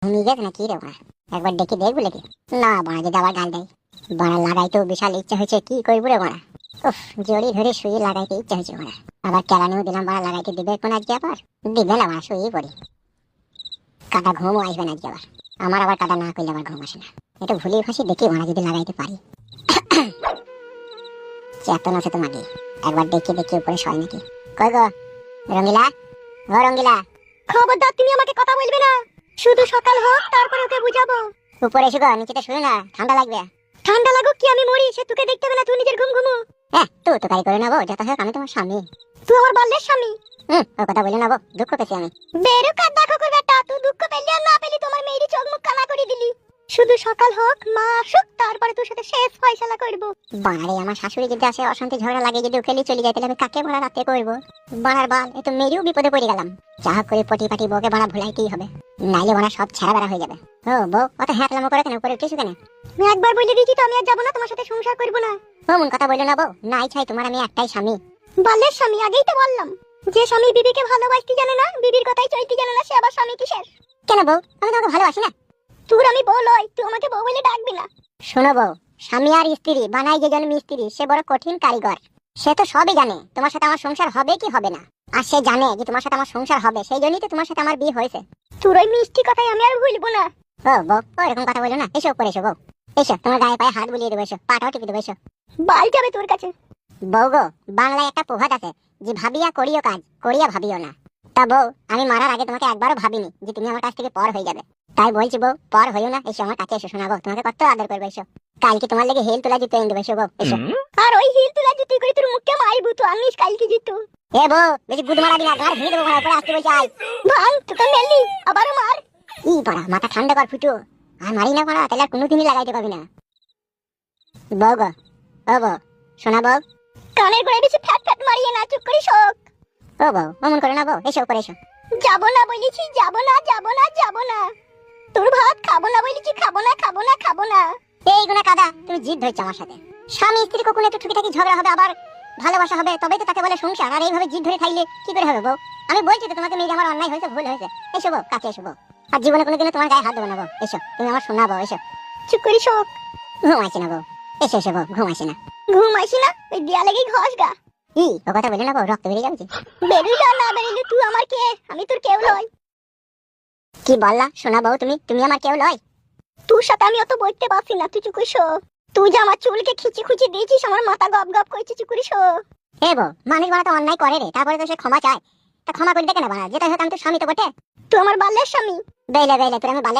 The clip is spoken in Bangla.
নিজে নাকি রে বাড়া, একবার ডেকে দেখবো নাকি? না বাড়া, যদি আবার গাল দেয় বাড়া, লাগাইতেও বিশাল ইচ্ছা হয়েছে, কি করবো রে বাড়া। উফ, জড়ি ধরে শুয়ে লাগাইতে ইচ্ছা হয়েছে বাড়া। আবার কেরানিও দিলাম বাড়া, লাগাইতে দিবে কোন আজকে? আবার দিবে না বাড়া, শুয়ে পড়ি। কাটা ঘুমও আসবে না আজকে আবার। আমার আবার কাটা না করলে আবার ঘুম আসে না। এটা ভুলিয়ে ফাঁসি দেখি বাড়া, যদি লাগাইতে পারি। চেতন আছে তোমাকে, একবার ডেকে দেখি উপরে শয় নাকি। কই গো রঙ্গিলা, ও রঙ্গিলা। খবরদার, তুমি আমাকে কথা বলবে না। শুধু সকাল হোক, তারপরে ওকে বুঝাবো। উপরে এসো গো, নিচেতে শুনো না, ঠান্ডা লাগবে। ঠান্ডা লাগুক কি, আমি মরি, সে তোকে দেখতে হবে না, তুই নিজের ঘুম ঘুমো। হ্যাঁ, তো কারি করে নেবো, যত হোক আমি তোমার স্বামী। তুই আমার বাল্যের স্বামী। ওর কথা বলে নেবো, দুঃখ পেয়েছি আমি। বেরো কার দেখো কর বেটা, তুই দুঃখ পেলি আর না পেলি, তোমার মেয়েরই চোখ মুখ কানা করে দিলি। শুধু সকাল হোক, মা আসুক, তারপরে তোর সাথে শেষ ফয়সালা করবো। বাড়ারে, আমার শাশুড়ি যদি আসে, অশান্তি ঝগড়া লাগে, যদি ওকেলি চলে যায়, তাহলে আমি কাকে বাড়া রাতে করবো? বাড়ার বাল, এ তো মেয়েরও বিপদে পড়ে গেলাম। যা হোক করে পটি পাটি বউকে বাড়া ভুলাইতেই হবে, নাইলে বাড়া সব ছেড়া বেড়া হয়ে যাবে। ও বউ, অত হ্যাঁ লামো করে কেন, উপরে উঠেছো কেন? আমি একবার বলে দিয়েছি তো, আমি আর যাবো না, তোমার সাথে সংসার করবো না। মন কথা বললো না বউ, নাই ছাই তোমার আমি একটাই স্বামী। বাল্যের স্বামী, আগেই তো বললাম। যে স্বামী বিবিকে ভালোবাসতে জানে না, বিবির কথাই চলতে জানে না, সে আবার স্বামী কিসের? কেন বউ, আমি তোমাকে ভালোবাসি না? তোর আমি বউ লই, তুই আমাকে বউ বলে ডাকবি না। শোনো বউ, স্বামী আর স্ত্রী বানাই যে জন মিস্ত্রি, সে বড় কঠিন কারিগর। সে তো সবই জানে তোমার সাথে আমার সংসার হবে কি হবে না। আর সে জানে যে তোমার সাথে আমার সংসার হবে, সেই জন্যই তো তোমার সাথে আমার বিয়ে হয়েছে। তোর ওই মিষ্টি কথাই আমি আর ভুলবো না। ও বউ, ও এরকম কথা বলো না, এসো উপরে এসো বউ। এসো, তোমার গায়ে পায়ে হাত বুলিয়ে দেবো, এসো, পাটাও টিপে দেবো, এসো। বাল যাবে তোর কাছে। বউ গো, বাংলায় একটা প্রবাদ আছে যে ভাবিয়া করিও কাজ, করিয়া ভাবিও না। তা বউ, আমি মারার আগে তোমাকে একবারও ভাবিনি যে তুমি আমার কাছ থেকে পর হয়ে যাবে। তাই বলছি বউ, পর হইও না, এসো আমার কাছে এসো, শোনাবো তোমাকে কত আদর করবো, এসো। কালকে তোমার লেগে হেল তোলা জুতো এনে দেবো, এসো বউ, এসো। আর ওই হিল তুলা জুতি করে তোর মুখে মারিবো, তো আনিস কালকে জুতো। এ বউ, বেশি গুদ মারাবি না, ঘর ভেঙে দেবো, ঘর উপরে আসতে বলছি, আয়। ভাঙ, তোকে মেলি আবারও মার। ই পাড়া, মাথা ঠান্ডা কর ফুটু। আর মারি না পাড়া, তাহলে আর কোনোদিনই লাগাইতে পারবি না। বউ গো, ও বউ, শোনা বউ। কানের গোড়ায় বেশি ফ্যাট ফ্যাট মারিয়ে না, চুপ করে শোক। ও বউ, অমন করে না বউ, এসো উপরে এসো। যাবো না বলেছি, যাবো না, যাবো না, যাবো না। তোর ভাত খাবো না বলেছি, খাবো না, খাবো না, খাবো না। এই গুনা কাদা, তুমি জিদ ধরছো আমার সাথে। স্বামী স্ত্রী কখনো একটু টুকিটাকি ঝগড়া হবে, আবার ভালোবাসা হবে, তবেই তো তাকে বলে সংসার। আর এইভাবে জিদ ধরে থাকলে কি করে হবে বউ? আমি বলছি তো তোমাকে, মেয়ে আমার অন্যায় হয়েছে, ভুল হয়েছে। এসো বউ, কাছে এসো বউ। আর জীবনে কোনোদিনও তোমার গায়ে হাত দেবো না বউ, এসো, তুমি আমার শোনা বউ, এসো। চুপ করে শোক। ঘুম আসে না বউ, এসো এসো বউ, ঘুম আসে না। ঘুম আসি না, ওই দেয়ালে গিয়ে ঘষ গা। ই ও কথা বলে না বউ, রক্ত বেরিয়ে যাচ্ছে। বেরুই যা, না বেরিলে তুই আমার কে? আমি তোর কেউ লয়। কি বললা শোনা বউ, তুমি তুমি আমার কেউ লয়? তোর সাথে আমি অত বলতে পারছি না, তুই চুপ করে শো। তুই যে আমার চুলকে খিচি খুচি দিয়েছিস, আমার মাথা গপ গপ করছে, চুপ করে শো। এ বউ, মানুষ বাড়া তো অন্যায় করে রে, তারপরে তো সে ক্ষমা চায়। তা ক্ষমা করে দেখে না বাড়া, যেটা হোক আমি তো স্বামী তো বটে। তুই আমার বাল্যের স্বামী। বেলে বেলে তোর আমি বালে